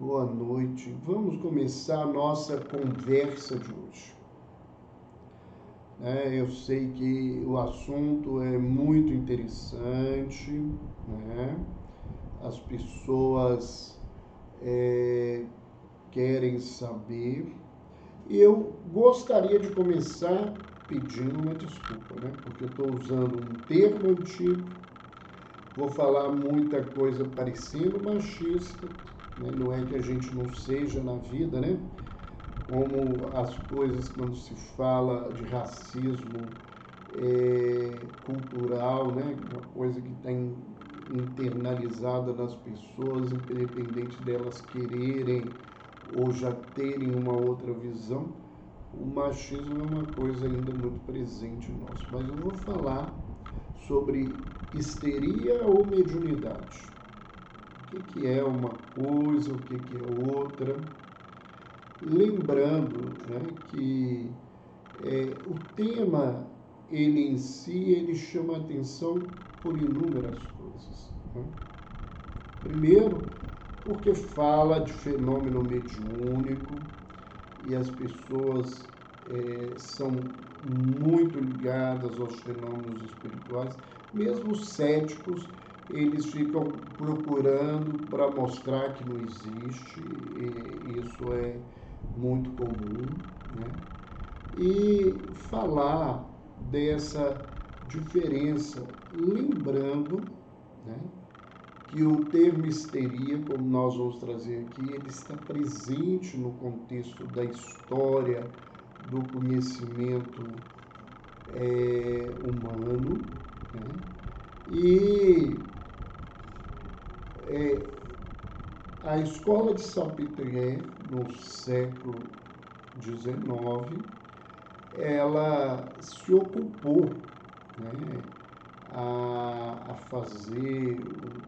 boa noite. Vamos começar a nossa conversa de hoje. Eu sei que o assunto é muito interessante, né? As pessoas querem saber. E eu gostaria de começar pedindo uma desculpa, né? Porque eu estou usando um termo antigo, vou falar muita coisa parecendo machista, né? Não é que a gente não seja na vida, né? Como as coisas quando se fala de racismo cultural, né? Uma coisa que está internalizada nas pessoas, independente delas quererem ou já terem uma outra visão. O machismo é uma coisa ainda muito presente em nós. Mas eu vou falar sobre histeria ou mediunidade. O que é uma coisa, o que é outra. Lembrando, né, que o tema, ele em si, ele chama a atenção por inúmeras coisas. Né? Primeiro, porque fala de fenômeno mediúnico e as pessoas são muito ligadas aos fenômenos espirituais. Mesmo os céticos, eles ficam procurando para mostrar que não existe, e isso é muito comum, né? E falar dessa diferença, lembrando, né, que o termo histeria, como nós vamos trazer aqui, ele está presente no contexto da história, do conhecimento humano, né? E a escola de Salpêtrière, no século XIX, ela se ocupou, né, a fazer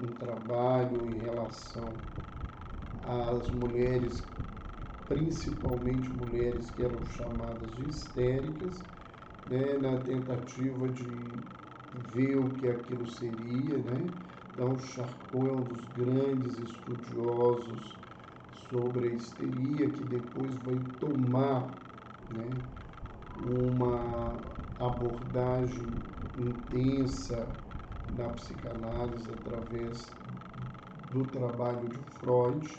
um trabalho em relação às mulheres, principalmente mulheres que eram chamadas de histéricas, né, na tentativa de ver o que aquilo seria, né? Então, Charcot é um dos grandes estudiosos sobre a histeria, que depois vai tomar, né, uma abordagem intensa na psicanálise através do trabalho de Freud.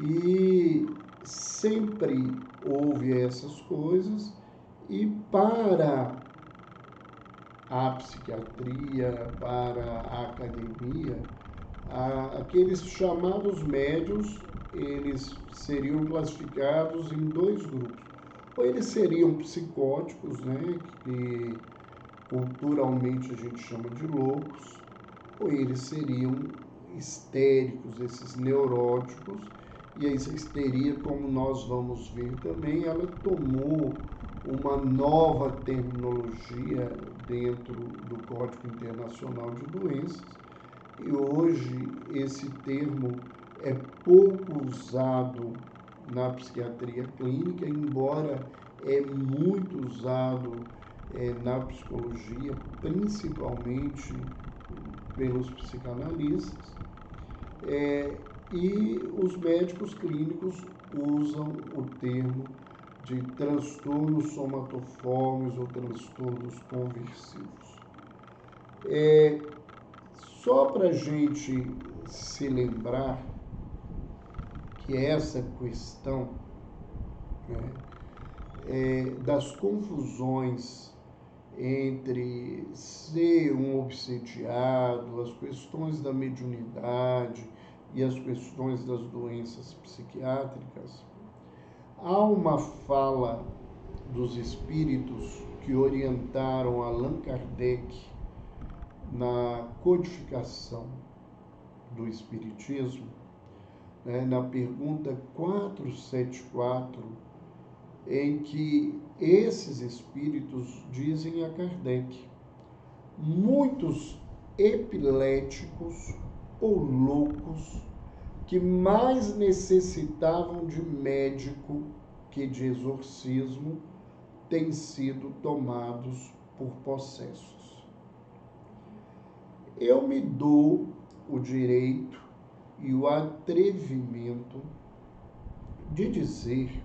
E sempre houve essas coisas, e para a psiquiatria, para a academia, aqueles chamados médiuns, eles seriam classificados em dois grupos. Ou eles seriam psicóticos, né, que culturalmente a gente chama de loucos, ou eles seriam histéricos, esses neuróticos. E a histeria, como nós vamos ver também, ela tomou uma nova terminologia dentro do Código Internacional de Doenças, e hoje esse termo é pouco usado na psiquiatria clínica, embora é muito usado na psicologia, principalmente pelos psicanalistas, e os médicos clínicos usam o termo de transtornos somatoformes ou transtornos conversivos. Só para a gente se lembrar que essa questão, né, das confusões entre ser um obsediado, as questões da mediunidade e as questões das doenças psiquiátricas, há uma fala dos espíritos que orientaram Allan Kardec na codificação do espiritismo, né, na pergunta 474, em que esses espíritos dizem a Kardec: muitos epiléticos ou loucos que mais necessitavam de médico que de exorcismo têm sido tomados por possessos. Eu me dou o direito e o atrevimento de dizer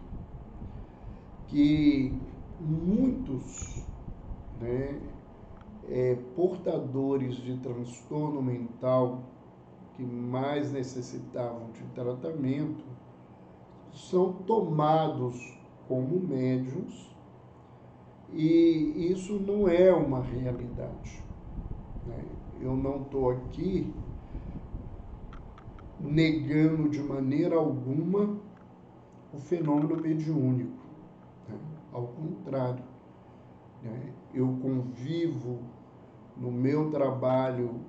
que muitos, né, portadores de transtorno mental que mais necessitavam de tratamento são tomados como médiuns, e isso não é uma realidade, né? Eu não estou aqui negando de maneira alguma o fenômeno mediúnico, né? Ao contrário, né? Eu convivo no meu trabalho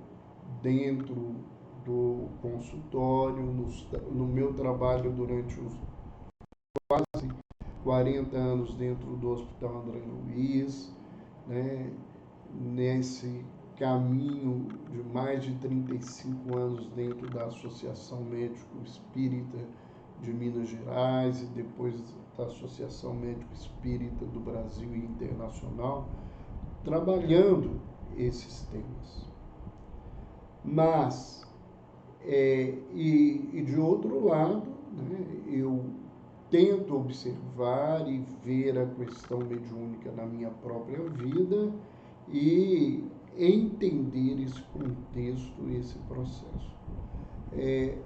dentro do consultório, no meu trabalho durante os quase 40 anos dentro do Hospital André Luiz, né? Nesse caminho de mais de 35 anos dentro da Associação Médico Espírita de Minas Gerais e depois da Associação Médico Espírita do Brasil e Internacional, trabalhando esses temas. Mas, e de outro lado, né, eu tento observar e ver a questão mediúnica na minha própria vida e entender esse contexto, esse processo.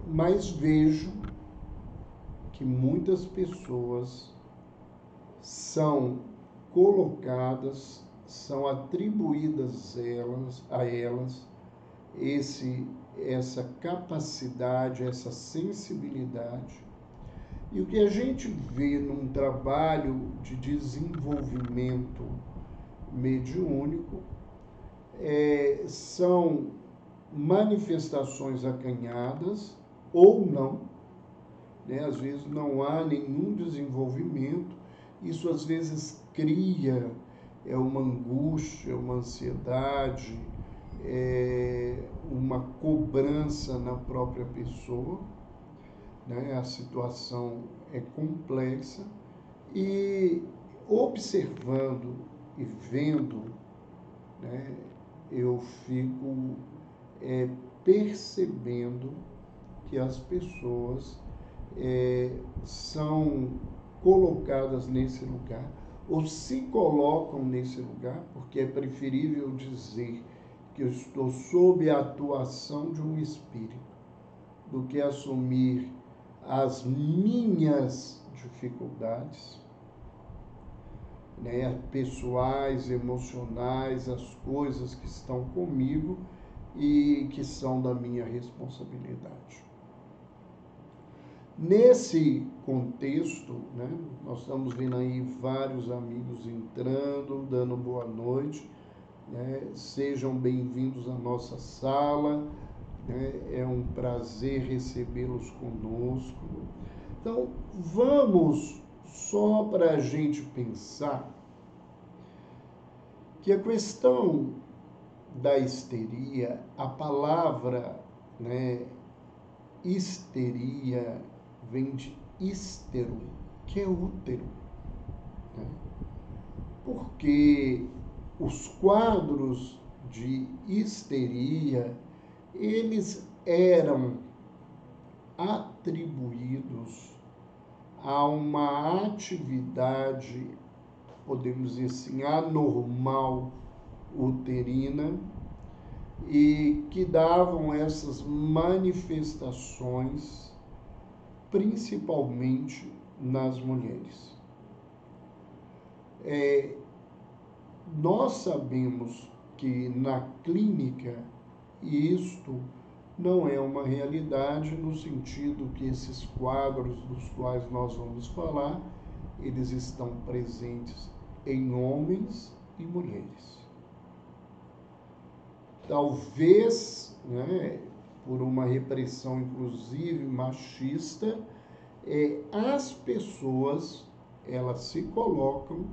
Mas vejo que muitas pessoas são colocadas, são atribuídas a elas essa capacidade, essa sensibilidade. E o que a gente vê num trabalho de desenvolvimento mediúnico são manifestações acanhadas ou não, né? Às vezes não há nenhum desenvolvimento, isso às vezes cria uma angústia, uma ansiedade, uma cobrança na própria pessoa, né? A situação é complexa e observando e vendo, né, eu fico percebendo que as pessoas são colocadas nesse lugar ou se colocam nesse lugar, porque é preferível dizer que eu estou sob a atuação de um espírito do que assumir as minhas dificuldades, né, pessoais, emocionais, as coisas que estão comigo e que são da minha responsabilidade. Nesse contexto, né, nós estamos vendo aí vários amigos entrando, dando boa noite, né, sejam bem-vindos à nossa sala, né, é um prazer recebê-los conosco. Então, vamos só para a gente pensar que a questão da histeria, a palavra, né, histeria vem de hístero, que é útero, né? Porque os quadros de histeria, eles eram atribuídos a uma atividade, podemos dizer assim, anormal uterina, e que davam essas manifestações principalmente nas mulheres. Nós sabemos que na clínica isto não é uma realidade, no sentido que esses quadros dos quais nós vamos falar, eles estão presentes em homens e mulheres. Talvez, né, por uma repressão inclusive machista, as pessoas, elas se colocam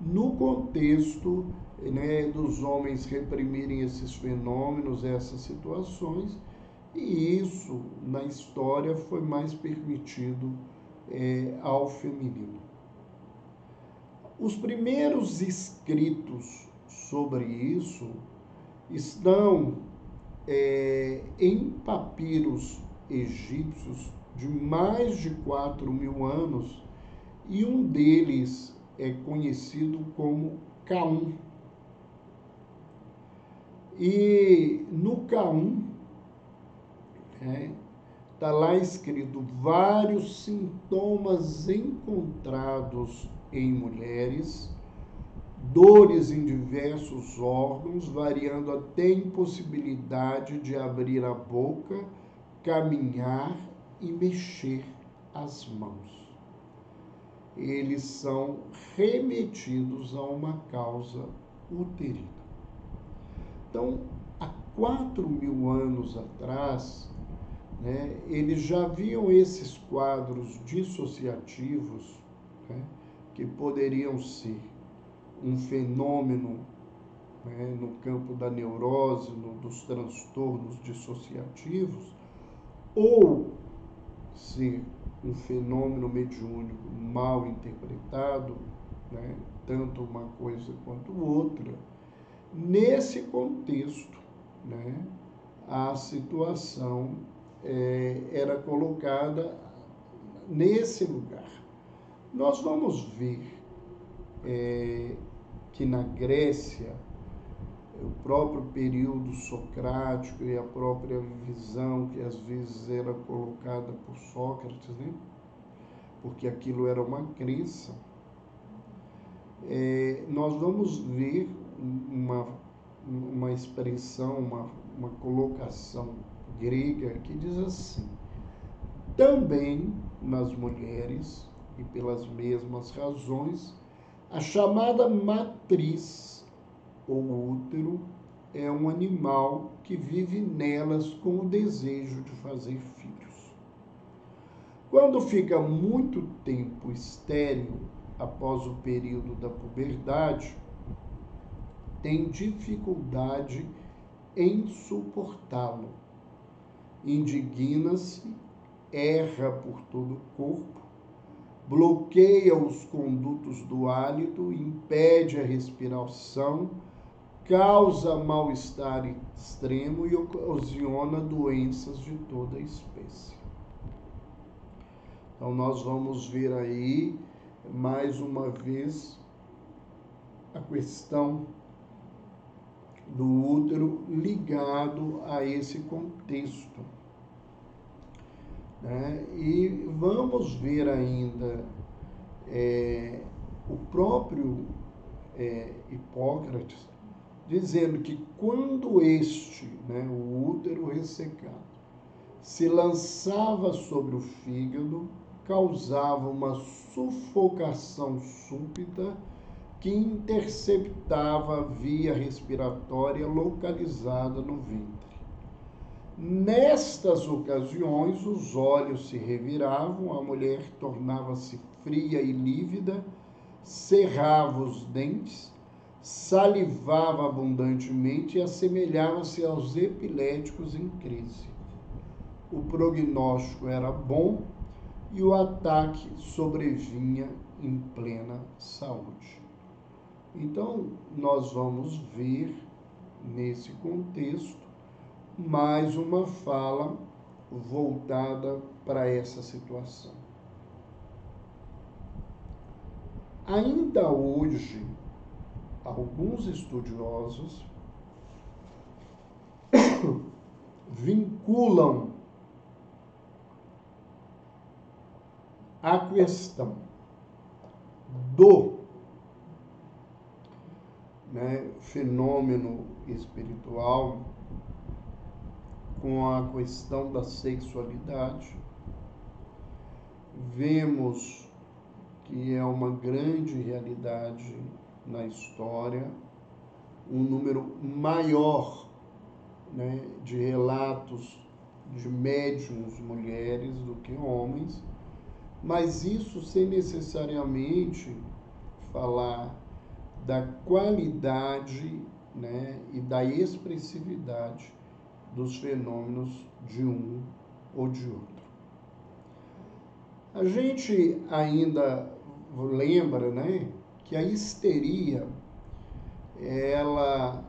no contexto, né, dos homens reprimirem esses fenômenos, essas situações, e isso, na história, foi mais permitido ao feminino. Os primeiros escritos sobre isso estão em papiros egípcios de mais de 4.000 anos, e um deles é conhecido como K1. E no K1, está lá escrito vários sintomas encontrados em mulheres, dores em diversos órgãos, variando até impossibilidade de abrir a boca, caminhar e mexer as mãos. Eles são remetidos a uma causa uterina. Então, há 4.000 anos atrás, eles já viam esses quadros dissociativos, que poderiam ser um fenômeno, no campo da neurose, dos transtornos dissociativos, ou ser um fenômeno mediúnico mal interpretado, tanto uma coisa quanto outra. Nesse contexto, a situação era colocada nesse lugar. Nós vamos ver que na Grécia, o próprio período socrático e a própria visão que às vezes era colocada por Sócrates, porque aquilo era uma crença, nós vamos ver uma expressão, uma colocação grega que diz assim: também nas mulheres, e pelas mesmas razões, a chamada matriz ou útero é um animal que vive nelas com o desejo de fazer filhos. Quando fica muito tempo estéril após o período da puberdade, tem dificuldade em suportá-lo. Indigna-se, erra por todo o corpo, bloqueia os condutos do hálito, impede a respiração, causa mal-estar extremo e ocasiona doenças de toda a espécie. Então, nós vamos ver aí, mais uma vez, a questão do útero ligado a esse contexto. E vamos ver ainda o próprio Hipócrates dizendo que quando o útero ressecado, se lançava sobre o fígado, causava uma sufocação súbita que interceptava a via respiratória localizada no ventre. Nestas ocasiões, os olhos se reviravam, a mulher tornava-se fria e lívida, cerrava os dentes, salivava abundantemente e assemelhava-se aos epiléticos em crise. O prognóstico era bom e o ataque sobrevinha em plena saúde. Então, nós vamos ver, nesse contexto, mais uma fala voltada para essa situação. Ainda hoje, alguns estudiosos vinculam a questão do fenômeno espiritual com a questão da sexualidade. Vemos que é uma grande realidade na história, um número maior de relatos de médiuns mulheres do que homens, mas isso sem necessariamente falar da qualidade e da expressividade dos fenômenos de um ou de outro. A gente ainda lembra que a histeria, ela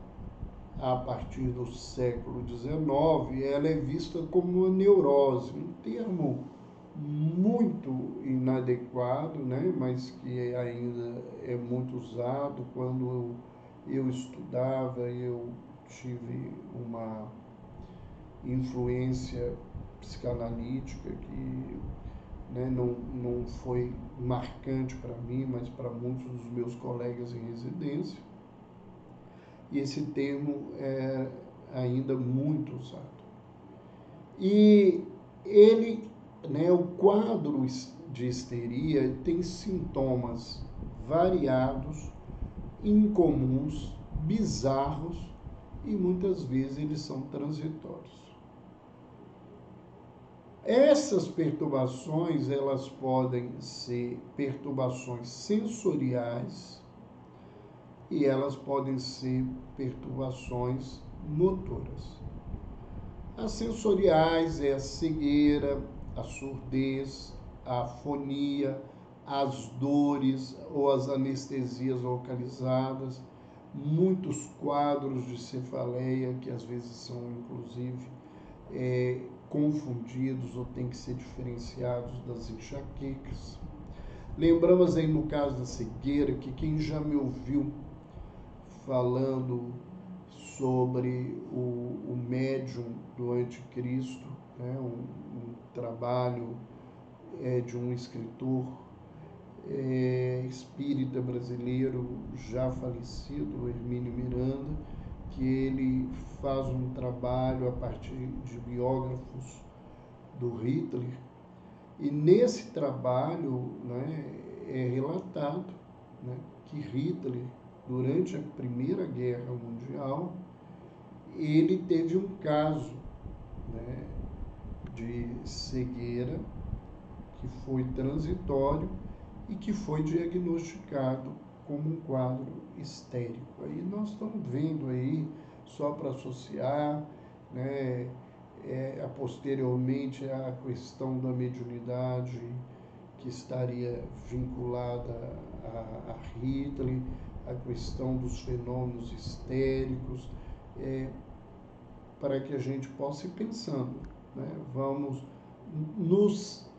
a partir do século XIX, ela é vista como uma neurose, um termo muito inadequado, né? Mas que ainda é muito usado. Quando eu estudava, eu tive uma influência psicanalítica que, né, não foi marcante para mim, mas para muitos dos meus colegas em residência. E esse termo é ainda muito usado. E ele, né, o quadro de histeria tem sintomas variados, incomuns, bizarros e muitas vezes eles são transitórios. Essas perturbações, elas podem ser perturbações sensoriais e elas podem ser perturbações motoras. As sensoriais é a cegueira, a surdez, a afonia, as dores ou as anestesias localizadas, muitos quadros de cefaleia que às vezes são inclusive confundidos ou têm que ser diferenciados das enxaquecas. Lembramos aí no caso da cegueira que quem já me ouviu falando sobre o médium do anticristo, né, um trabalho de um escritor espírita brasileiro já falecido, Hermínio Miranda, que ele faz um trabalho a partir de biógrafos do Hitler, e nesse trabalho, né, é relatado, né, que Hitler, durante a Primeira Guerra Mundial, ele teve um caso, né, de cegueira que foi transitório e que foi diagnosticado como um quadro histérico. Aí nós estamos vendo aí, só para associar, né, posteriormente a questão da mediunidade que estaria vinculada a Hitler, a questão dos fenômenos histéricos, para que a gente possa ir pensando, né? Vamos nos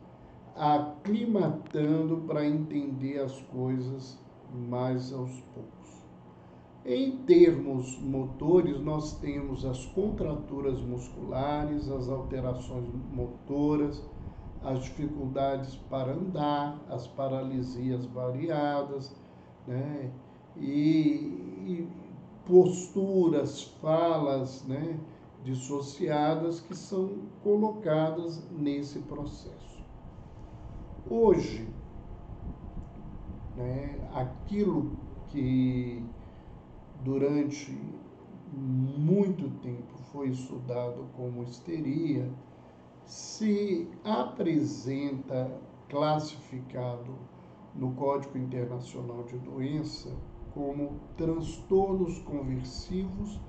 aclimatando para entender as coisas mais aos poucos. Em termos motores, nós temos as contraturas musculares, as alterações motoras, as dificuldades para andar, as paralisias variadas, né? E posturas, falas, né, dissociadas que são colocadas nesse processo. Hoje, né, aquilo que durante muito tempo foi estudado como histeria, se apresenta classificado no Código Internacional de Doença como transtornos conversivos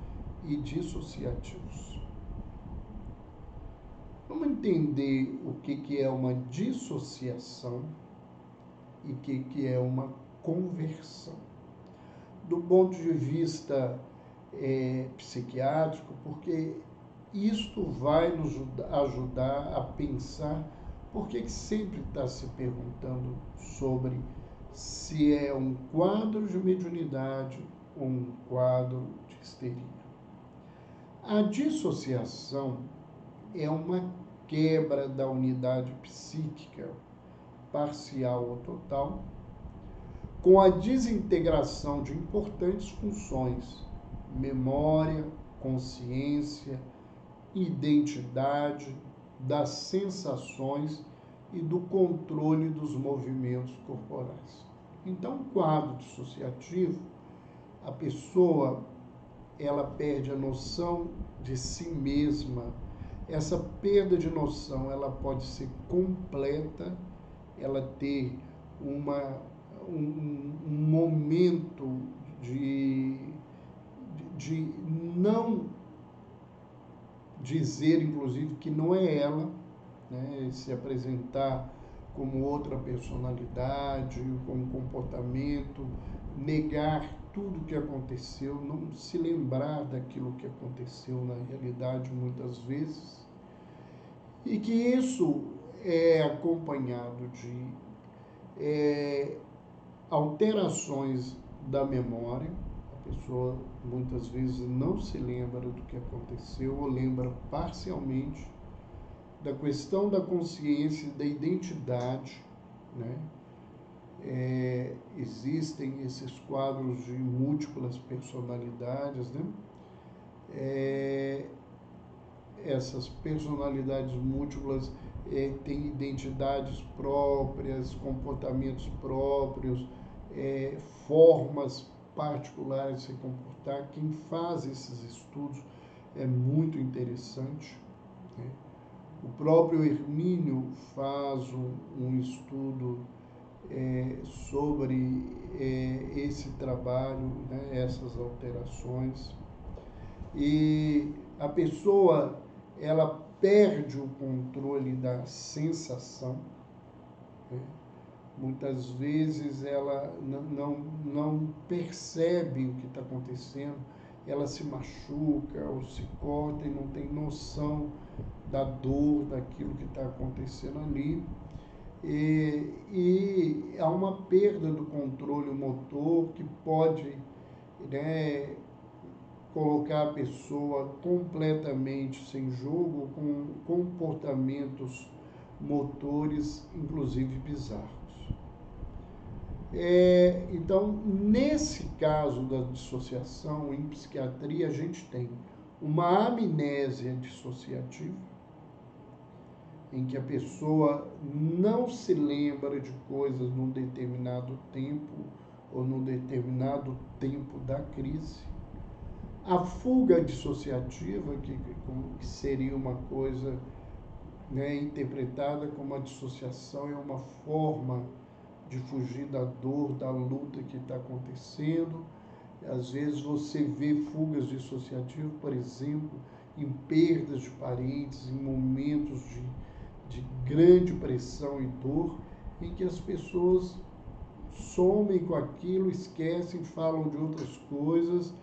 e dissociativos. Vamos entender o que é uma dissociação e o que é uma conversão. Do ponto de vista psiquiátrico, porque isto vai nos ajudar a pensar por que sempre está se perguntando sobre se é um quadro de mediunidade ou um quadro de histeria. A dissociação é uma quebra da unidade psíquica, parcial ou total, com a desintegração de importantes funções, memória, consciência, identidade, das sensações e do controle dos movimentos corporais. Então, um quadro dissociativo, a pessoa ela perde a noção de si mesma. Essa perda de noção ela pode ser completa, ela ter um momento de não dizer, inclusive, que não é ela, né? Se apresentar como outra personalidade, com um comportamento, negar tudo que aconteceu, não se lembrar daquilo que aconteceu na realidade muitas vezes, e que isso é acompanhado de alterações da memória. A pessoa muitas vezes não se lembra do que aconteceu ou lembra parcialmente da questão da consciência e da identidade, né? Existem esses quadros de múltiplas personalidades, né? Essas personalidades múltiplas têm identidades próprias, comportamentos próprios, formas particulares de se comportar. Quem faz esses estudos é muito interessante, né? O próprio Hermínio faz um estudo sobre esse trabalho, né, essas alterações. E a pessoa, ela perde o controle da sensação, né? Muitas vezes ela não percebe o que está acontecendo, ela se machuca ou se corta e não tem noção da dor, daquilo que está acontecendo ali. E há uma perda do controle motor que pode, né, colocar a pessoa completamente sem jogo, com comportamentos motores, inclusive bizarros. Então, nesse caso da dissociação, em psiquiatria, a gente tem uma amnésia dissociativa, em que a pessoa não se lembra de coisas num determinado tempo ou num determinado tempo da crise. A fuga dissociativa, que seria uma coisa, né, interpretada como a dissociação, é uma forma de fugir da dor, da luta que está acontecendo. Às vezes você vê fugas dissociativas, por exemplo, em perdas de parentes, em momentos de grande pressão e dor, em que as pessoas somem com aquilo, esquecem, falam de outras coisas,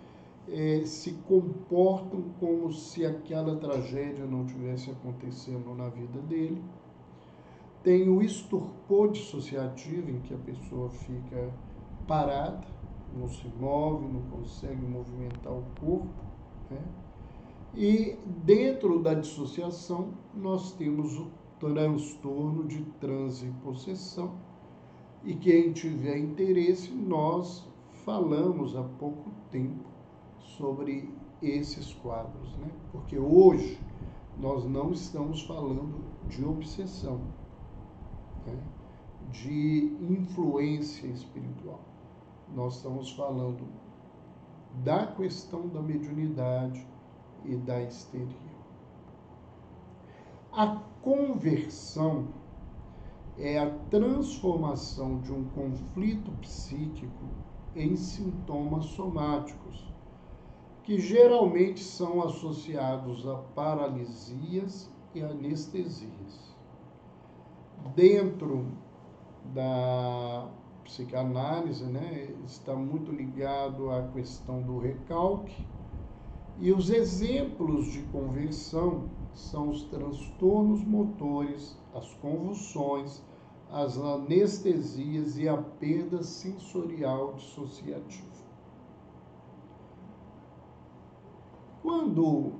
se comportam como se aquela tragédia não tivesse acontecendo na vida dele. Tem o estupor dissociativo, em que a pessoa fica parada, não se move, não consegue movimentar o corpo, né? E dentro da dissociação nós temos o transtorno de transe e possessão, e quem tiver interesse, nós falamos há pouco tempo sobre esses quadros, né? Porque hoje nós não estamos falando de obsessão, né, de influência espiritual. Nós estamos falando da questão da mediunidade e da histeria. A conversão é a transformação de um conflito psíquico em sintomas somáticos, que geralmente são associados a paralisias e anestesias. Dentro da psicanálise, né, está muito ligado à questão do recalque, e os exemplos de conversão são os transtornos motores, as convulsões, as anestesias e a perda sensorial dissociativa. Quando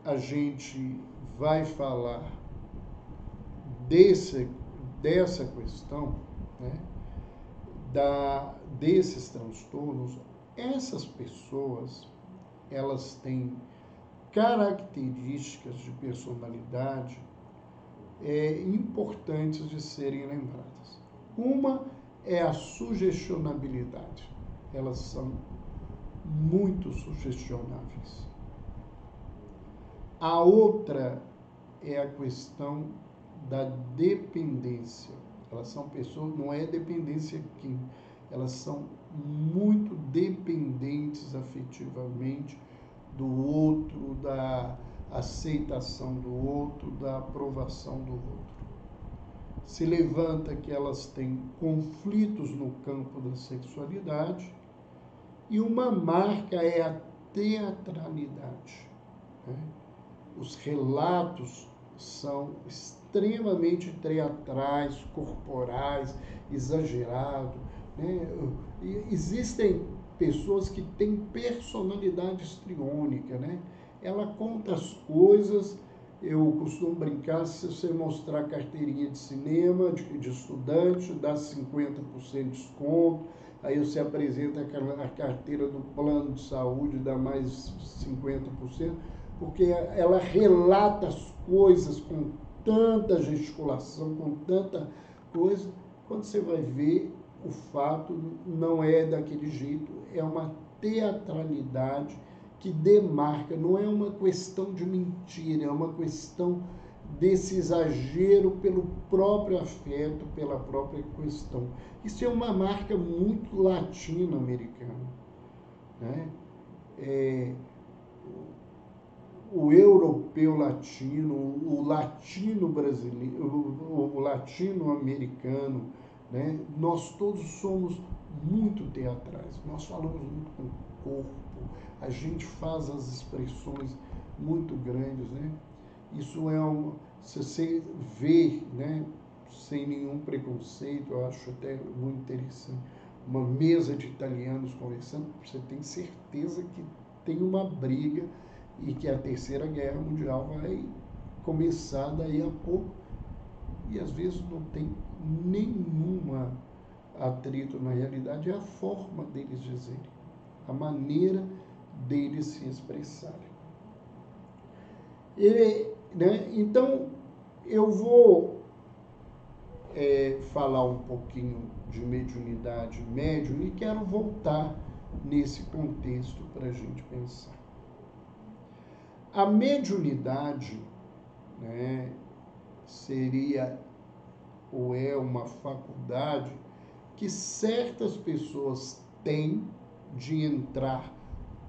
a gente vai falar dessa questão, né, desses transtornos, essas pessoas, elas têm características de personalidade importantes de serem lembradas. Uma é a sugestionabilidade. Elas são muito sugestionáveis. A outra é a questão da dependência. Elas são pessoas, não é dependência química, elas são muito dependentes afetivamente do outro, da aceitação do outro, da aprovação do outro. Se levanta que elas têm conflitos no campo da sexualidade E uma marca é a teatralidade, né? Os relatos são extremamente teatrais, corporais, exagerados, né? E existem pessoas que têm personalidade histriônica, né? Ela conta as coisas. Eu costumo brincar, se você mostrar carteirinha de cinema, de estudante, dá 50% de desconto. Aí você apresenta a carteira do plano de saúde, dá mais 50%, porque ela relata as coisas com tanta gesticulação, com tanta coisa. Quando você vai ver, o fato não é daquele jeito, é uma teatralidade que demarca, não é uma questão de mentira, é uma questão desse exagero pelo próprio afeto, pela própria questão. Isso é uma marca muito latino-americana, né? O europeu latino, o latino brasileiro, o latino-americano, né? Nós todos somos muito teatrais, nós falamos muito com o corpo, a gente faz as expressões muito grandes, né? Isso é se você vê, né, sem nenhum preconceito, eu acho até muito interessante, uma mesa de italianos conversando, você tem certeza que tem uma briga e que a Terceira Guerra Mundial vai começar daí a pouco, e às vezes não tem nenhuma atrito na realidade, é a forma deles dizerem, a maneira deles se expressarem. Né? Então, eu vou falar um pouquinho de mediunidade médium e quero voltar nesse contexto para a gente pensar. A mediunidade, né, seria ou é uma faculdade que certas pessoas têm de entrar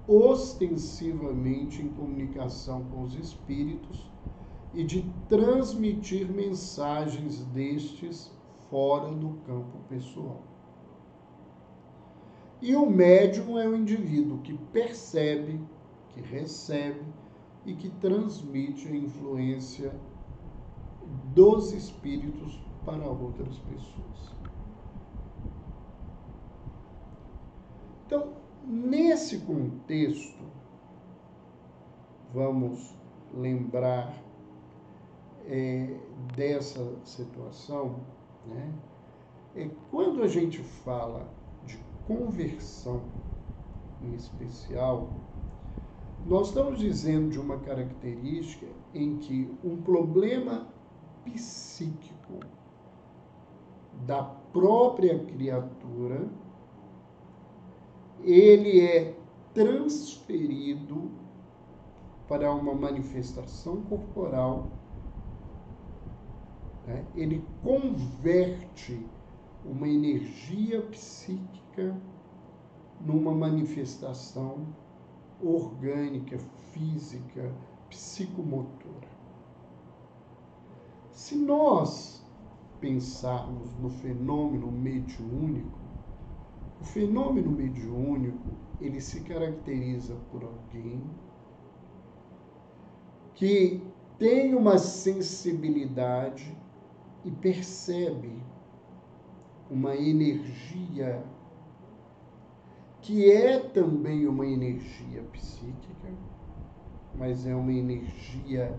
ostensivamente em comunicação com os espíritos e de transmitir mensagens destes fora do campo pessoal. E o médium é o indivíduo que percebe, que recebe e que transmite a influência dos espíritos para outras pessoas. Então, nesse contexto, vamos lembrar dessa situação, né? Quando a gente fala de conversão em especial, nós estamos dizendo de uma característica em que um problema psíquico da própria criatura, ele é transferido para uma manifestação corporal, né? Ele converte uma energia psíquica numa manifestação orgânica, física, psicomotora. Se nós pensarmos no fenômeno mediúnico, o fenômeno mediúnico, ele se caracteriza por alguém que tem uma sensibilidade e percebe uma energia que é também uma energia psíquica, mas é uma energia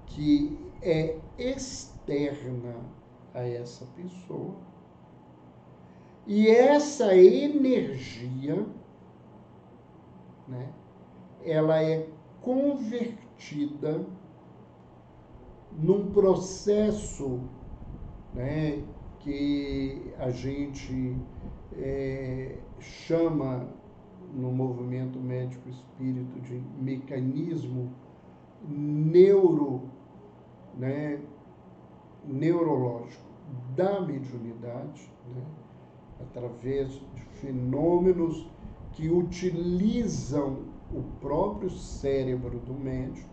que é externa a essa pessoa. E essa energia, né, ela é convertida num processo, né, que a gente chama no movimento médico espírito de mecanismo neurológico da mediunidade, né, através de fenômenos que utilizam o próprio cérebro do médium,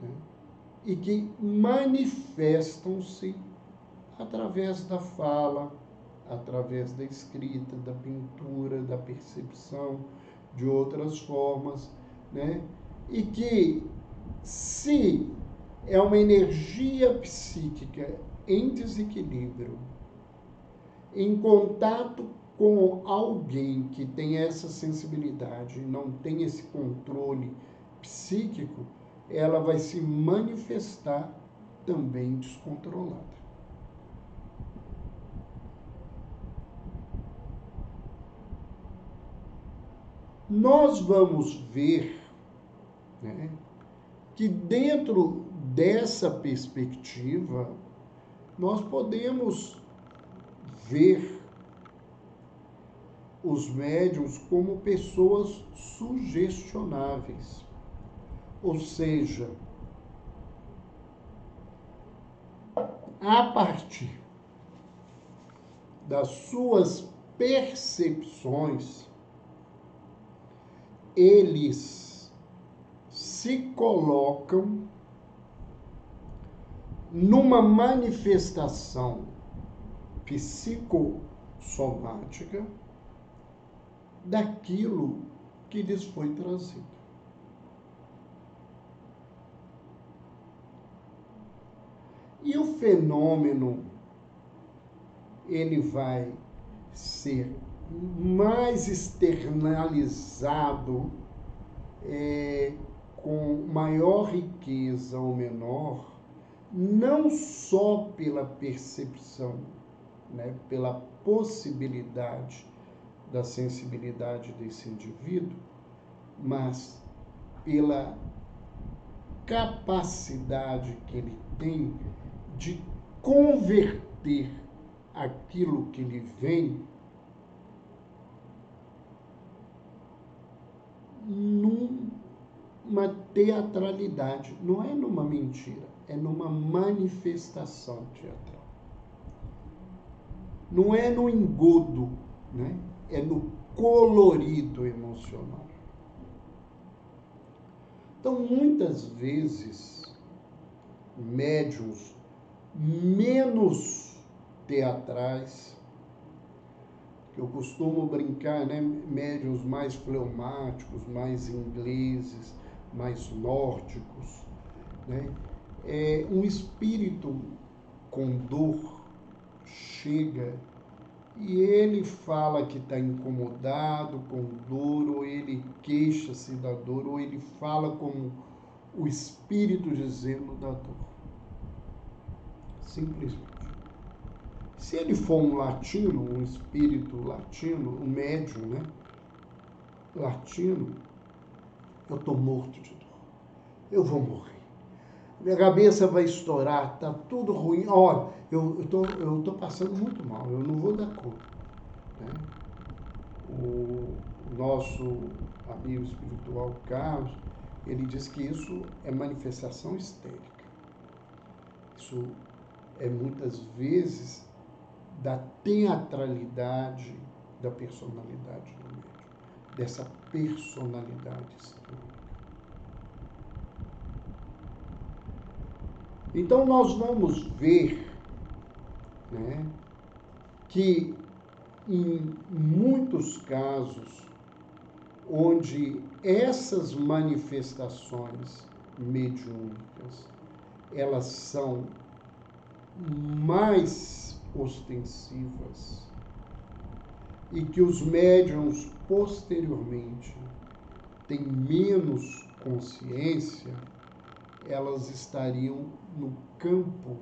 né, e que manifestam-se através da fala, através da escrita, da pintura, da percepção, de outras formas, né? E que, se é uma energia psíquica em desequilíbrio, em contato com alguém que tem essa sensibilidade, não tem esse controle psíquico, ela vai se manifestar também descontrolada. Nós vamos ver, né, que dentro dessa perspectiva, nós podemos ver os médiuns como pessoas sugestionáveis. Ou seja, a partir das suas percepções, eles se colocam numa manifestação psicossomática daquilo que lhes foi trazido. E o fenômeno, ele vai ser mais externalizado, com maior riqueza ou menor, não só pela percepção, né, pela possibilidade da sensibilidade desse indivíduo, mas pela capacidade que ele tem de converter aquilo que lhe vem numa teatralidade. Não é numa mentira, é numa manifestação teatral. Não é no engodo, né? É no colorido emocional. Então, muitas vezes, médiuns menos teatrais, que eu costumo brincar, né? Médiuns mais fleumáticos, mais ingleses, mais nórdicos, né? Um espírito com dor chega e ele fala que está incomodado com dor, ou ele queixa-se da dor, ou ele fala como o espírito dizendo da dor. Simplesmente. Se ele for um latino, um espírito latino, um médium, né? Latino, eu estou morto de dor. Eu vou morrer. Minha cabeça vai estourar, tá tudo ruim. Olha, eu tô passando muito mal, eu não vou dar conta. Né? O nosso amigo espiritual Carlos, ele diz que isso é manifestação histérica. Isso é muitas vezes da teatralidade da personalidade do médium, dessa personalidade histriônica. Então nós vamos ver, né, que em muitos casos onde essas manifestações mediúnicas elas são mais ostensivas e que os médiuns posteriormente têm menos consciência, elas estariam no campo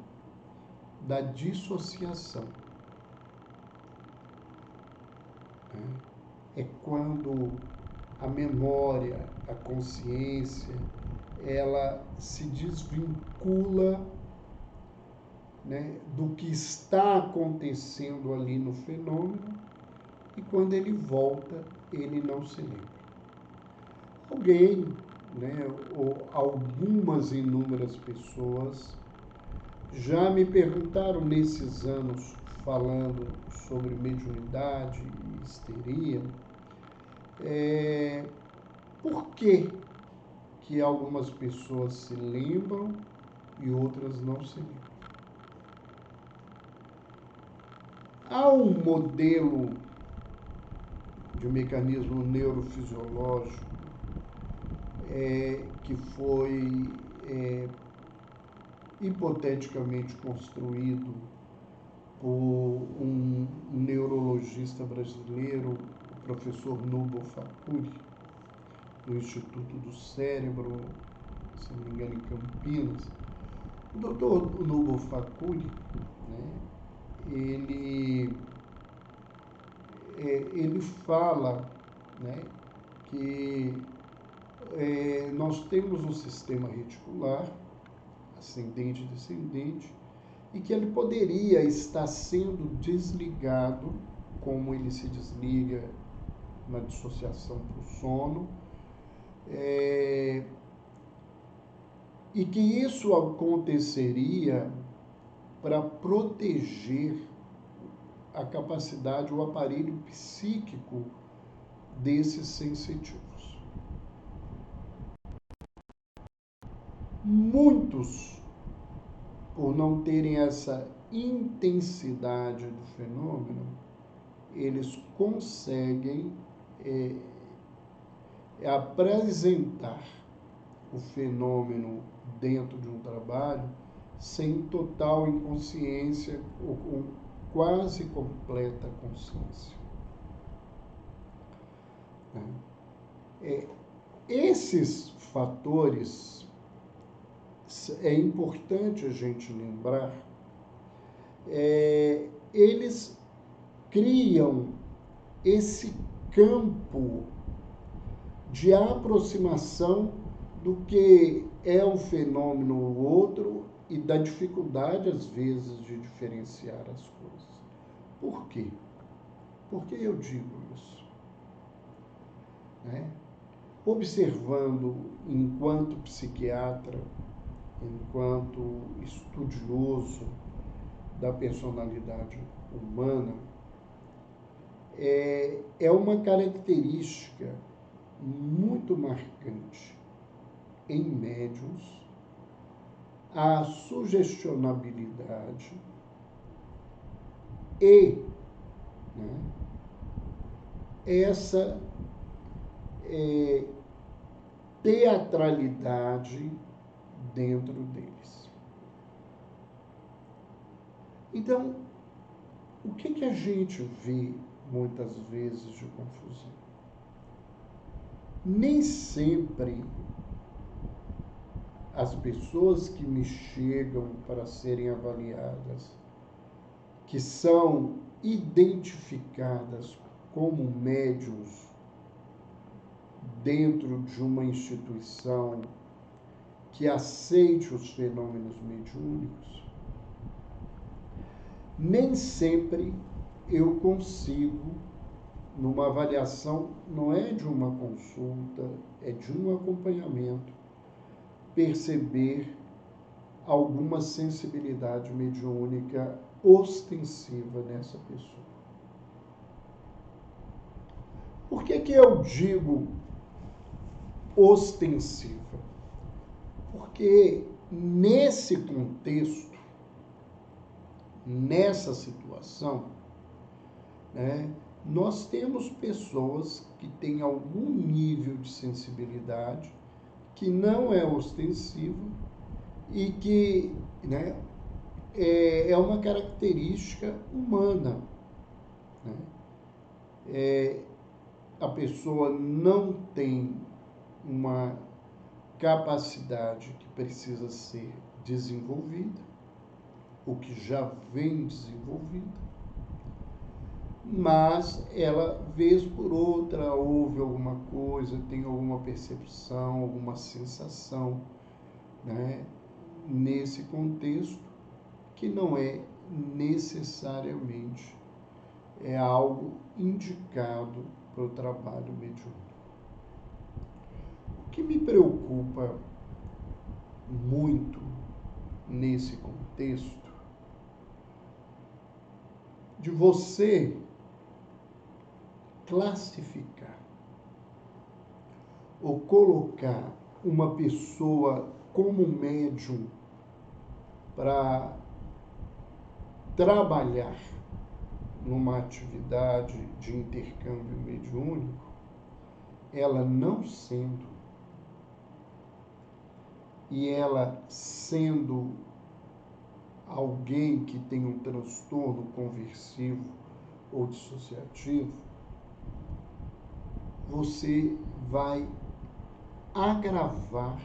da dissociação. É quando a memória, a consciência, ela se desvincula, né, do que está acontecendo ali no fenômeno, e quando ele volta, ele não se lembra. Alguém, né, ou algumas inúmeras pessoas já me perguntaram nesses anos, falando sobre mediunidade e histeria, por que algumas pessoas se lembram e outras não se lembram. há um modelo de mecanismo neurofisiológico que foi hipoteticamente construído por um neurologista brasileiro, o professor Nubo Facuri, do Instituto do Cérebro, se não me engano, em Campinas. O doutor Nubo Facuri, né, ele fala, né, que nós temos um sistema reticular, ascendente e descendente, e que ele poderia estar sendo desligado, como ele se desliga na dissociação para o sono, e que isso aconteceria para proteger a capacidade, o aparelho psíquico desses sensitivos. Muitos, por não terem essa intensidade do fenômeno, eles conseguem apresentar o fenômeno dentro de um trabalho sem total inconsciência ou com quase completa consciência. Esses fatores, é importante a gente lembrar, eles criam esse campo de aproximação do que é um fenômeno ou outro e da dificuldade, às vezes, de diferenciar as coisas. Por quê? Por que eu digo isso? Observando, enquanto psiquiatra, enquanto estudioso da personalidade humana, é uma característica muito marcante em médiuns a sugestionabilidade e essa teatralidade dentro deles. Então, o que a gente vê muitas vezes de confusão? Nem sempre as pessoas que me chegam para serem avaliadas, que são identificadas como médiuns dentro de uma instituição que aceite os fenômenos mediúnicos, nem sempre eu consigo, numa avaliação, não é de uma consulta, é de um acompanhamento, perceber alguma sensibilidade mediúnica ostensiva nessa pessoa. Por que eu digo ostensiva? Porque nesse contexto, nessa situação, nós temos pessoas que têm algum nível de sensibilidade que não é ostensivo e que é uma característica humana. A pessoa não tem uma capacidade que precisa ser desenvolvida, o que já vem desenvolvida, mas ela, vez por outra, ouve alguma coisa, tem alguma percepção, alguma sensação, nesse contexto, que não é necessariamente algo indicado para o trabalho mediúnico. O que me preocupa muito nesse contexto, de você classificar ou colocar uma pessoa como médium para trabalhar numa atividade de intercâmbio mediúnico, ela não sendo, e ela sendo alguém que tem um transtorno conversivo ou dissociativo, você vai agravar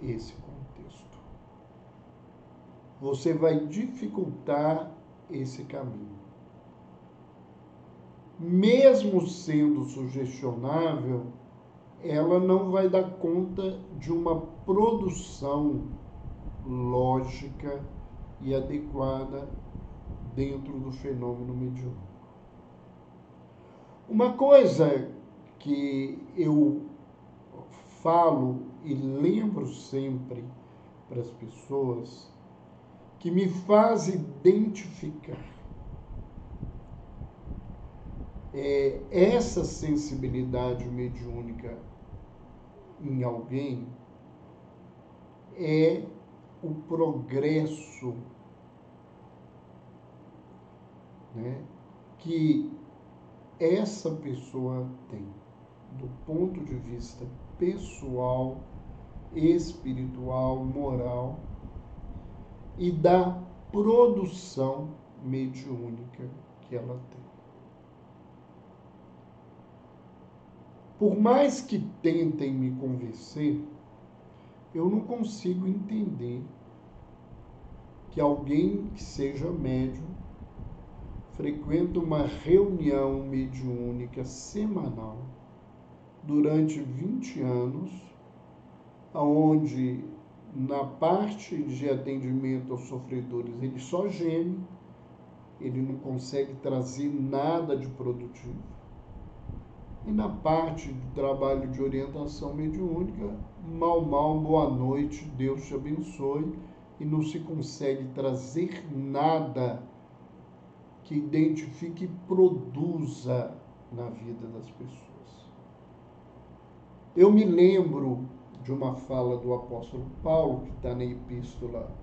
esse contexto. Você vai dificultar esse caminho. Mesmo sendo sugestionável, ela não vai dar conta de uma produção lógica e adequada dentro do fenômeno mediúnico. Uma coisa que eu falo e lembro sempre para as pessoas, que me faz identificar essa sensibilidade mediúnica em alguém, é o progresso, né, que essa pessoa tem, do ponto de vista pessoal, espiritual, moral e da produção mediúnica que ela tem. Por mais que tentem me convencer, eu não consigo entender que alguém que seja médium frequenta uma reunião mediúnica semanal durante 20 anos, onde na parte de atendimento aos sofredores ele só geme, ele não consegue trazer nada de produtivo. E na parte do trabalho de orientação mediúnica, mal, boa noite, Deus te abençoe, e não se consegue trazer nada que identifique e produza na vida das pessoas. Eu me lembro de uma fala do apóstolo Paulo, que está na epístola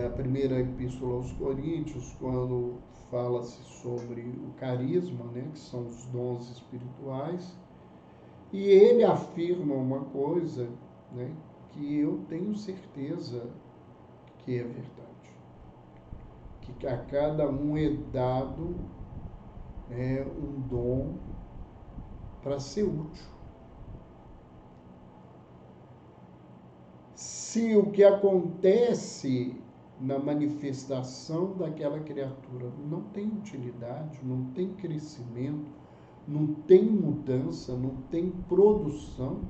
a primeira epístola aos Coríntios, quando fala-se sobre o carisma, né, que são os dons espirituais, e ele afirma uma coisa, né, que eu tenho certeza que é verdade, que a cada um é dado um dom para ser útil. Se o que acontece na manifestação daquela criatura não tem utilidade, não tem crescimento, não tem mudança, não tem produção,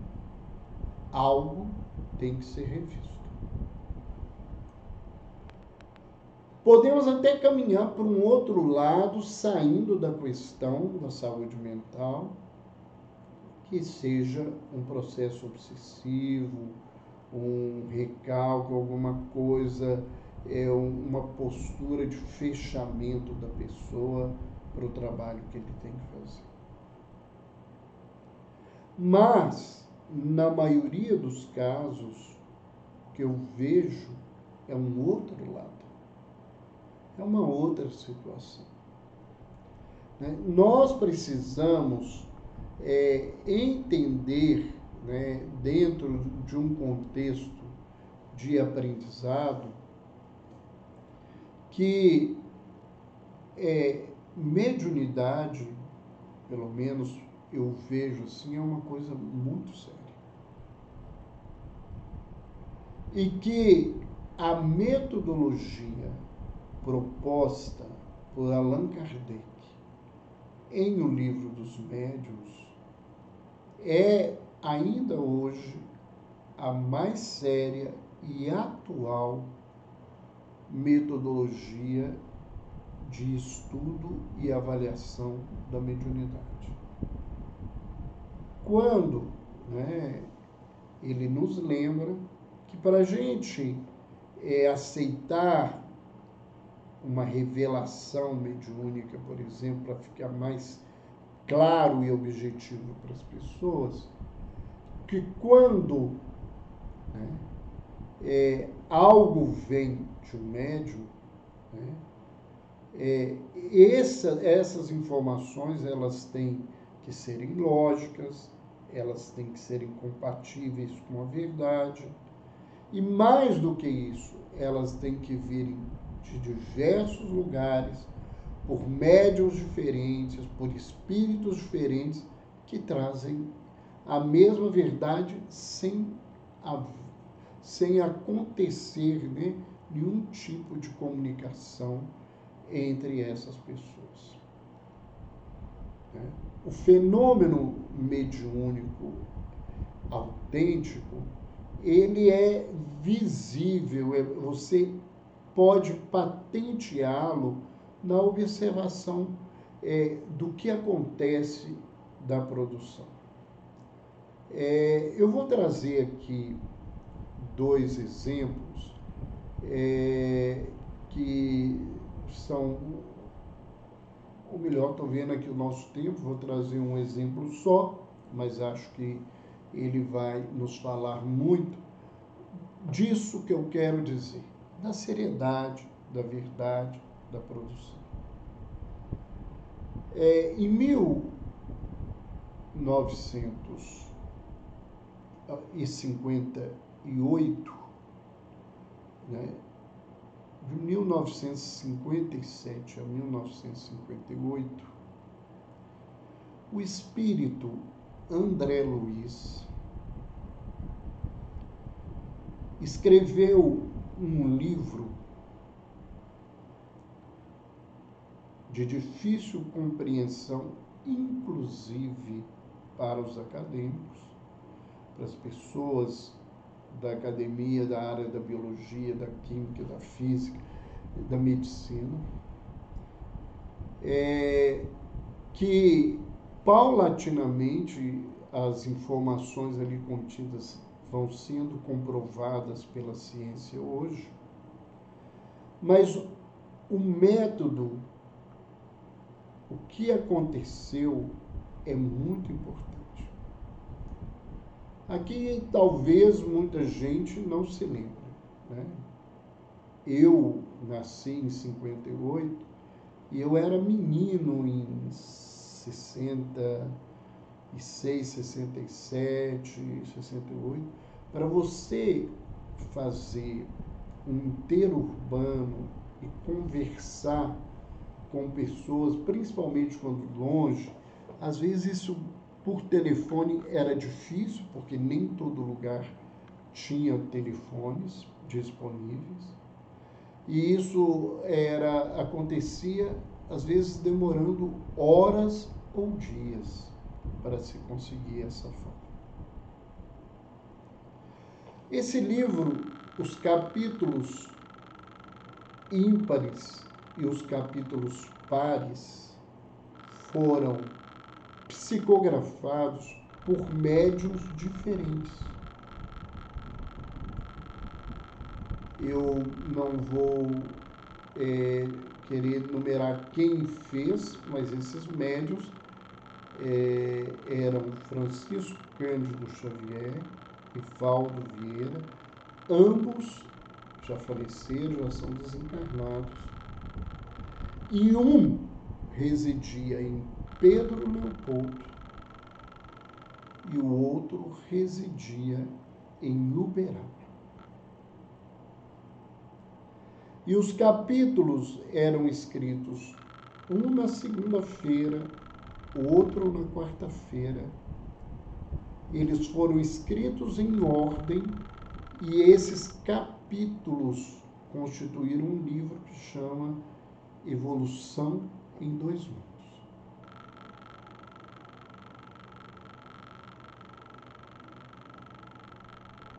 algo tem que ser revisto. Podemos até caminhar para um outro lado, saindo da questão da saúde mental, que seja um processo obsessivo, um recalque, alguma coisa, uma postura de fechamento da pessoa para o trabalho que ele tem que fazer. Mas, na maioria dos casos, que eu vejo é um outro lado, é uma outra situação. Né? Nós precisamos entender, né, dentro de um contexto de aprendizado, que mediunidade, pelo menos eu vejo assim, é uma coisa muito séria. E que a metodologia proposta por Allan Kardec em O Livro dos Médiuns é ainda hoje a mais séria e atual metodologia de estudo e avaliação da mediunidade. Quando, né, ele nos lembra que para a gente aceitar uma revelação mediúnica, por exemplo, para ficar mais claro e objetivo para as pessoas, que quando, né, algo vem de um médium, né, Essas informações, elas têm que serem lógicas, elas têm que serem compatíveis com a verdade, e mais do que isso, elas têm que vir de diversos lugares, por médiuns diferentes, por espíritos diferentes, que trazem a mesma verdade sem acontecer, né, nenhum tipo de comunicação entre essas pessoas. O fenômeno mediúnico autêntico, ele é visível, você pode patenteá-lo na observação do que acontece da produção. Eu vou trazer aqui 2 exemplos que são, ou melhor, estou vendo aqui o nosso tempo, vou trazer um exemplo só, mas acho que ele vai nos falar muito disso que eu quero dizer, da seriedade, da verdade, da produção. Em 1958, né, de 1957 a 1958, o espírito André Luiz escreveu um livro de difícil compreensão, inclusive para os acadêmicos, para as pessoas da academia, da área da biologia, da química, da física, da medicina, que paulatinamente as informações ali contidas vão sendo comprovadas pela ciência hoje, mas o método, o que aconteceu, é muito importante. Aqui talvez muita gente não se lembre, né? Eu nasci em 58 e eu era menino em 66, 67, 68. Para você fazer um interurbano e conversar com pessoas, principalmente quando longe, às vezes isso por telefone era difícil, porque nem todo lugar tinha telefones disponíveis. E isso acontecia, às vezes, demorando horas ou dias para se conseguir essa forma. Esse livro, os capítulos ímpares e os capítulos pares foram psicografados por médiuns diferentes. Eu não vou querer enumerar quem fez, mas esses médiuns eram Francisco Cândido Xavier e Valdo Vieira, ambos já faleceram, já são desencarnados, e um residia em Pedro Leopoldo e o outro residia em Uberaba. E os capítulos eram escritos um na segunda-feira, o outro na quarta-feira. Eles foram escritos em ordem e esses capítulos constituíram um livro que chama Evolução em 2 Mundos.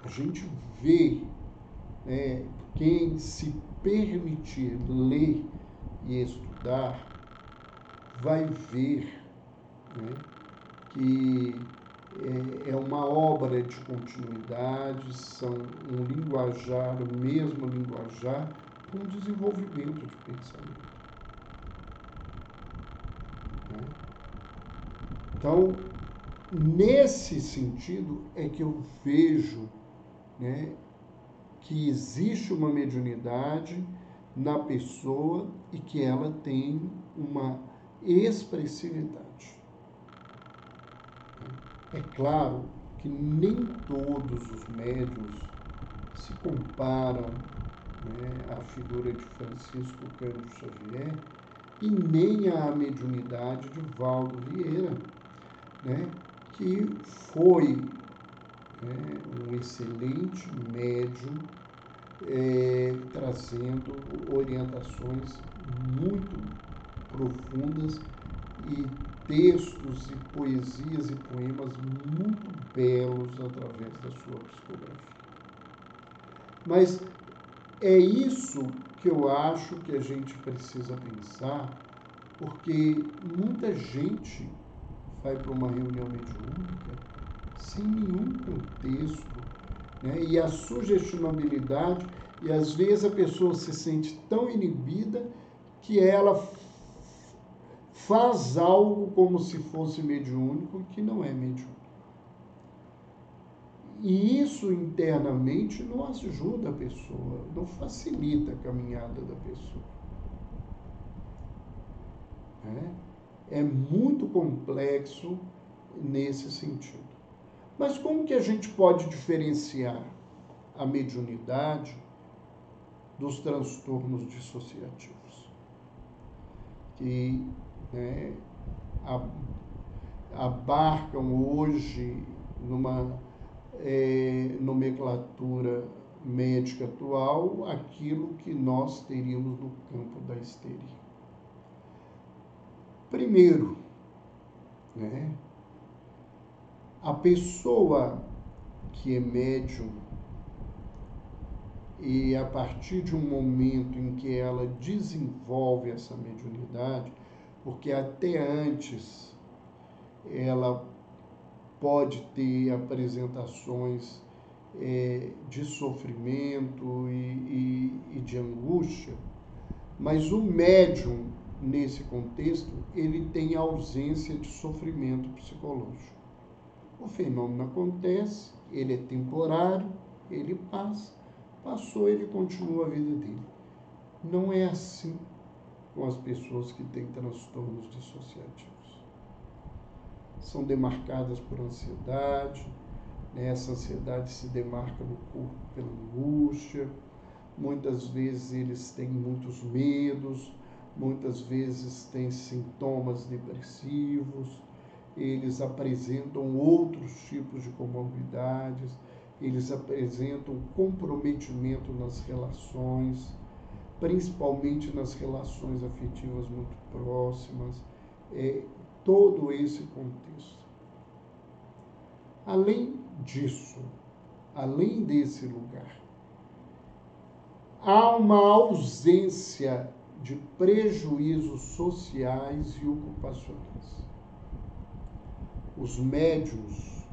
A gente vê, quem se permitir ler e estudar, vai ver, que é uma obra de continuidade, são um linguajar, o mesmo linguajar, com desenvolvimento de pensamento. Então, nesse sentido é que eu vejo, que existe uma mediunidade na pessoa e que ela tem uma expressividade. É claro que nem todos os médiuns se comparam, né, à figura de Francisco Cândido Xavier e nem à mediunidade de Valdo Vieira, né, que foi, né, um excelente médium, trazendo orientações muito profundas e textos e poesias e poemas muito belos através da sua psicografia. Mas é isso que eu acho que a gente precisa pensar, porque muita gente vai para uma reunião mediúnica sem nenhum contexto, né? E a sugestionabilidade, e às vezes a pessoa se sente tão inibida que ela faz algo como se fosse mediúnico que não é mediúnico. E isso internamente não ajuda a pessoa, não facilita a caminhada da pessoa. Né? É muito complexo nesse sentido. Mas como que a gente pode diferenciar a mediunidade dos transtornos dissociativos? Que, né, abarcam hoje numa nomenclatura médica atual aquilo que nós teríamos no campo da histeria. Primeiro, né, a pessoa que é médium e a partir de um momento em que ela desenvolve essa mediunidade, porque até antes ela pode ter apresentações de sofrimento e de angústia, mas o médium, nesse contexto, ele tem ausência de sofrimento psicológico. O fenômeno acontece, ele é temporário, ele passa, passou, ele continua a vida dele. Não é assim com as pessoas que têm transtornos dissociativos. São demarcadas por ansiedade, né? Essa ansiedade se demarca no corpo pela angústia, muitas vezes eles têm muitos medos, muitas vezes têm sintomas depressivos, eles apresentam outros tipos de comorbidades, eles apresentam comprometimento nas relações, principalmente nas relações afetivas muito próximas, todo esse contexto. Além disso, além desse lugar, há uma ausência de prejuízos sociais e ocupacionais. Os médiuns,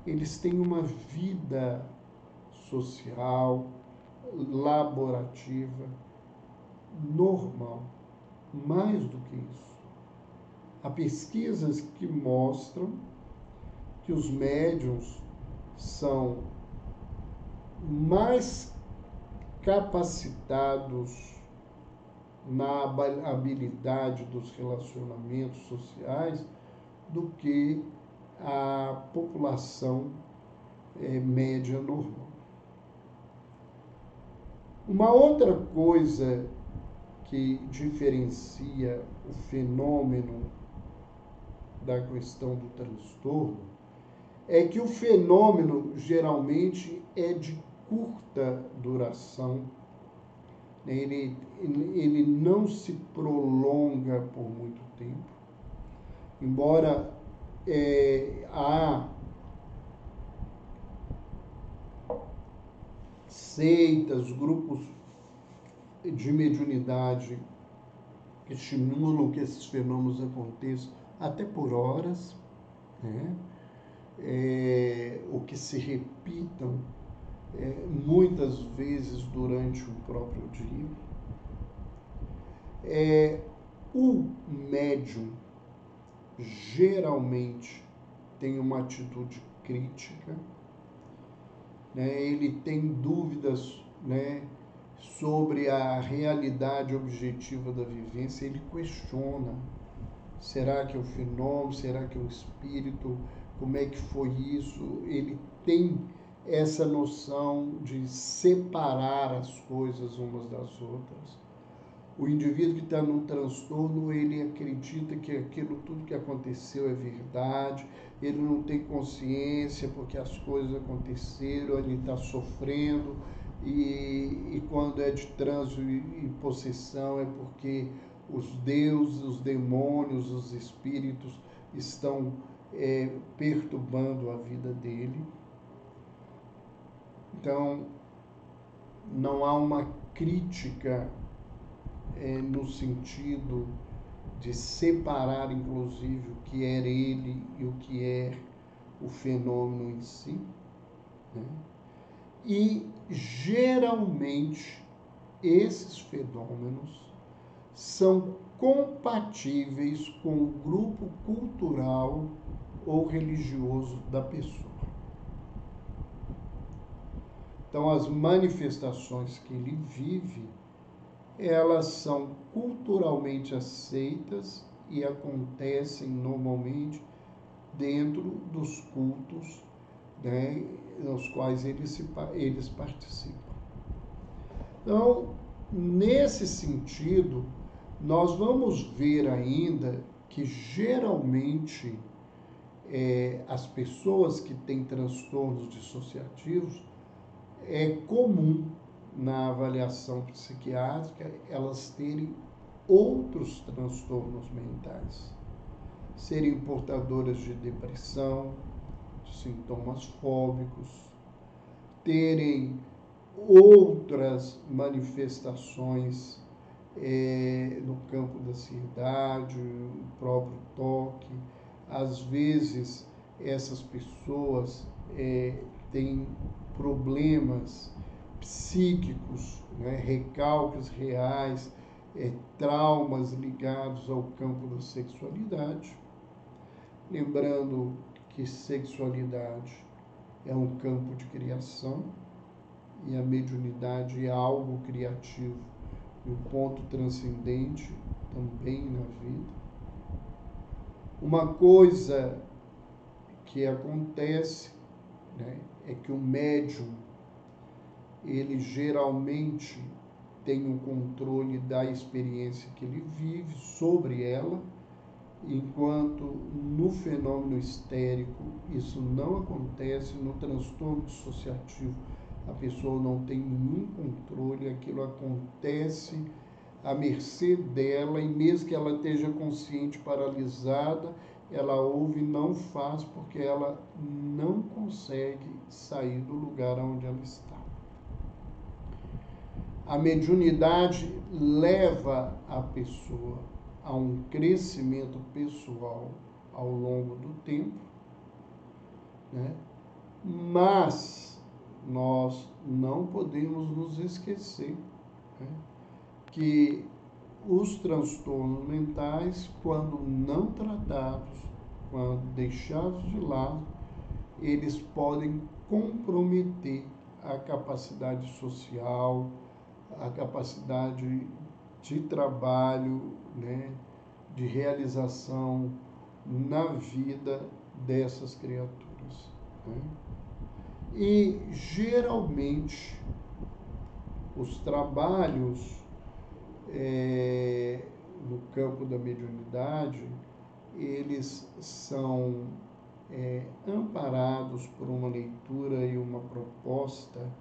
eles têm uma vida social, laborativa, normal, mais do que isso. Há pesquisas que mostram que os médiuns são mais capacitados na habilidade dos relacionamentos sociais do que a população média normal. Uma outra coisa que diferencia o fenômeno da questão do transtorno é que o fenômeno geralmente é de curta duração, ele não se prolonga por muito tempo, embora há seitas, grupos de mediunidade que estimulam que esses fenômenos aconteçam até por horas, né? Ou que se repitam muitas vezes durante o próprio dia. O médium geralmente tem uma atitude crítica, né? Ele tem dúvidas, né, sobre a realidade objetiva da vivência, ele questiona. Será que é um fenômeno? Será que é um espírito? Como é que foi isso? Ele tem essa noção de separar as coisas umas das outras. O indivíduo que está num transtorno, ele acredita que aquilo tudo que aconteceu é verdade, ele não tem consciência porque as coisas aconteceram, ele está sofrendo, e quando é de trânsito e possessão é porque os deuses, os demônios, os espíritos estão perturbando a vida dele. Então, não há uma crítica no sentido de separar, inclusive, o que é ele e o que é o fenômeno em si, né? E, geralmente, esses fenômenos são compatíveis com o grupo cultural ou religioso da pessoa. Então, as manifestações que ele vive, elas são culturalmente aceitas e acontecem normalmente dentro dos cultos, né, nos quais eles participam. Então, nesse sentido, nós vamos ver ainda que geralmente as pessoas que têm transtornos dissociativos, é comum na avaliação psiquiátrica elas terem outros transtornos mentais, serem portadoras de depressão, sintomas fóbicos, terem outras manifestações no campo da ansiedade, o próprio toque. Às vezes, essas pessoas têm problemas psíquicos, né, recalques reais, traumas ligados ao campo da sexualidade. Lembrando que sexualidade é um campo de criação e a mediunidade é algo criativo e um ponto transcendente também na vida. Uma coisa que acontece, né, é que o médium, ele geralmente tem um controle da experiência que ele vive sobre ela, enquanto no fenômeno histérico isso não acontece. No transtorno dissociativo a pessoa não tem nenhum controle, aquilo acontece à mercê dela, e mesmo que ela esteja consciente, paralisada, ela ouve e não faz porque ela não consegue sair do lugar onde ela está. A mediunidade leva a pessoa a um crescimento pessoal ao longo do tempo, né? Mas nós não podemos nos esquecer, né, que os transtornos mentais, quando não tratados, quando deixados de lado, eles podem comprometer a capacidade social, a capacidade de trabalho, né, de realização na vida dessas criaturas, né? E, geralmente, os trabalhos no campo da mediunidade, eles são amparados por uma leitura e uma proposta,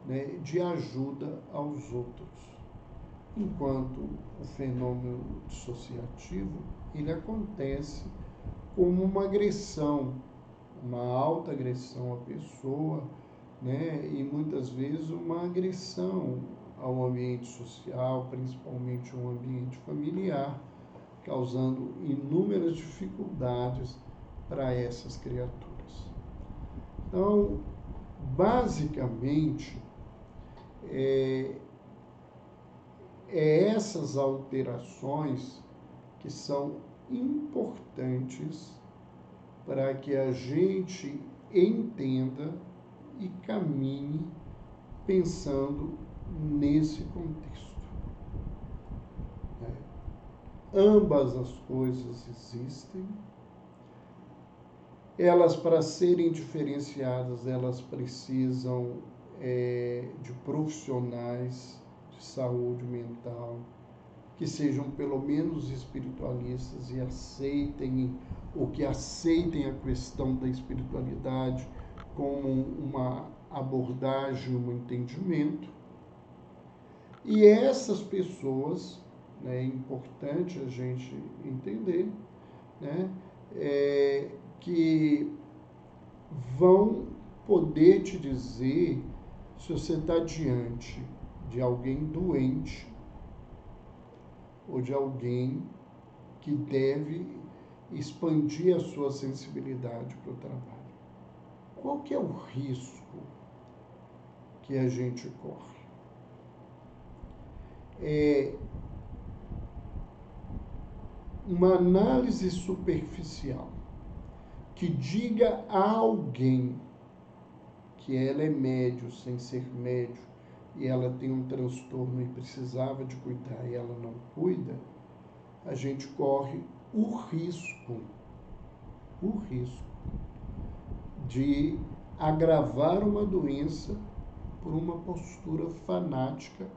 né, de ajuda aos outros. Enquanto o fenômeno dissociativo, ele acontece como uma agressão, uma alta agressão à pessoa, né, e muitas vezes uma agressão ao ambiente social, principalmente um ambiente familiar, causando inúmeras dificuldades para essas criaturas. Então, basicamente, essas alterações que são importantes para que a gente entenda e caminhe pensando nesse contexto. Né? Ambas as coisas existem. Elas, para serem diferenciadas, elas precisam de profissionais de saúde mental que sejam pelo menos espiritualistas e aceitem a questão da espiritualidade como uma abordagem, um entendimento. E essas pessoas, né, é importante a gente entender, né, que vão poder te dizer se você está diante de alguém doente ou de alguém que deve expandir a sua sensibilidade para o trabalho. Qual que é o risco que a gente corre? Uma análise superficial que diga a alguém que ela é médio sem ser médio e ela tem um transtorno e precisava de cuidar e ela não cuida, a gente corre o risco de agravar uma doença por uma postura fanática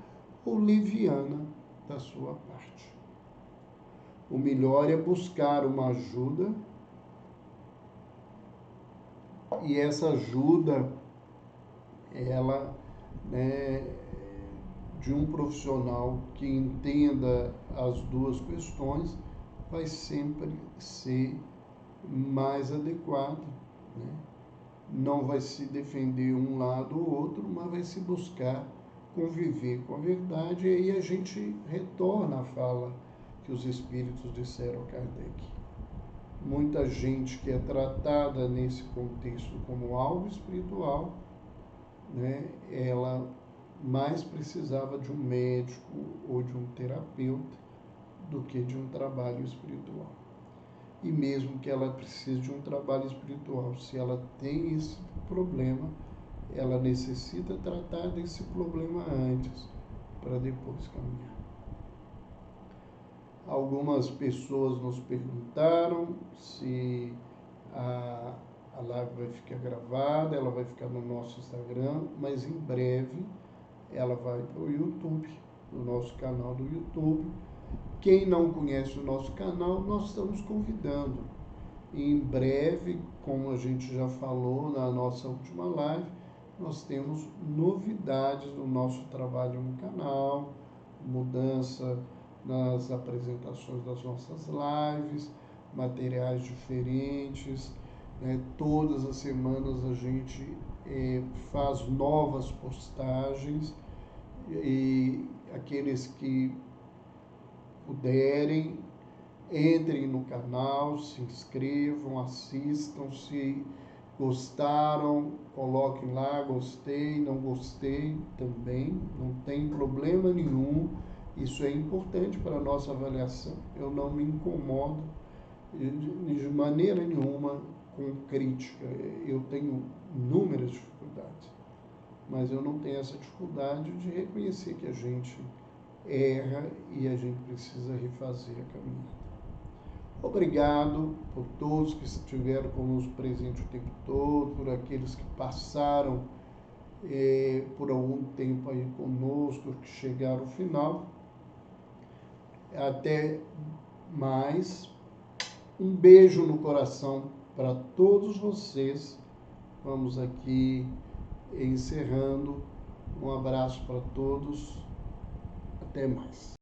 ou leviana da sua parte. O melhor é buscar uma ajuda, e essa ajuda, ela, né, de um profissional que entenda as duas questões, vai sempre ser mais adequado, né? Não vai se defender um lado ou outro, mas vai se buscar conviver com a verdade, e aí a gente retorna à fala que os espíritos disseram a Kardec. Muita gente que é tratada nesse contexto como algo espiritual, né, ela mais precisava de um médico ou de um terapeuta do que de um trabalho espiritual. E mesmo que ela precise de um trabalho espiritual, se ela tem esse problema, ela necessita tratar desse problema antes, para depois caminhar. Algumas pessoas nos perguntaram se a live vai ficar gravada, ela vai ficar no nosso Instagram, mas em breve ela vai para o YouTube, no nosso canal do YouTube. Quem não conhece o nosso canal, nós estamos convidando. E em breve, como a gente já falou na nossa última live, nós temos novidades no nosso trabalho no canal, mudança nas apresentações das nossas lives, materiais diferentes, né? Todas as semanas a gente faz novas postagens, e aqueles que puderem, entrem no canal, se inscrevam, assistam, se gostaram, coloquem lá, gostei, não gostei também, não tem problema nenhum, isso é importante para a nossa avaliação. Eu não me incomodo de maneira nenhuma com crítica, eu tenho inúmeras dificuldades, mas eu não tenho essa dificuldade de reconhecer que a gente erra e a gente precisa refazer a caminhada. Obrigado por todos que estiveram conosco presente o tempo todo, por aqueles que passaram por algum tempo aí conosco, que chegaram ao final. Até mais. Um beijo no coração para todos vocês. Vamos aqui encerrando. Um abraço para todos. Até mais.